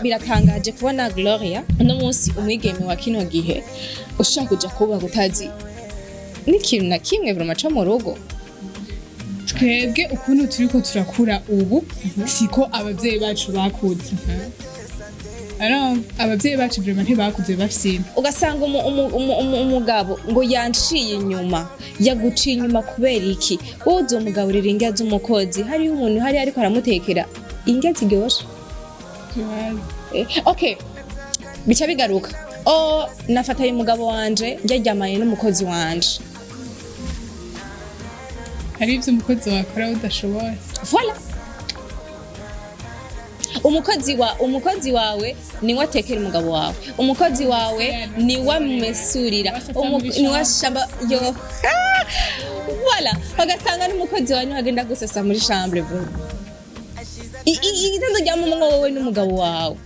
Biratangaje kubona Gloria uno munsi umwigeme wa kino gihe ushaka kuja kubaka utazi n'ikintu na kimwe vraiment co mu rugo. Twebwe ukuntu turiko turakura ubu siko abavyeyi bacu bakuze. Abavyeyi bacu vraiment ntibakuze bafise Ugasanga umugabo ngo yanciye inyuma yaguciye inyuma kubera iki wozo umugaburira indya z'umukozi hariho umuntu hari ariko aramutekera indya ziryoshe. Okay, bica bigaruka nafataye umugabo wanje njyaryamanye n'umukozi wanje. hari ivyo umukozi wakora udashoboye. Voilà. Umukozi wawe niwe atekera umugabo wawe, umukozi wawe niwe amumesurira, niwe ashamba yo. Voilà, ugasanga n'umukozi wawe niwe agenda gusasa muri chambre. Igitendo ry'amwe wowe n'umugabo wawe.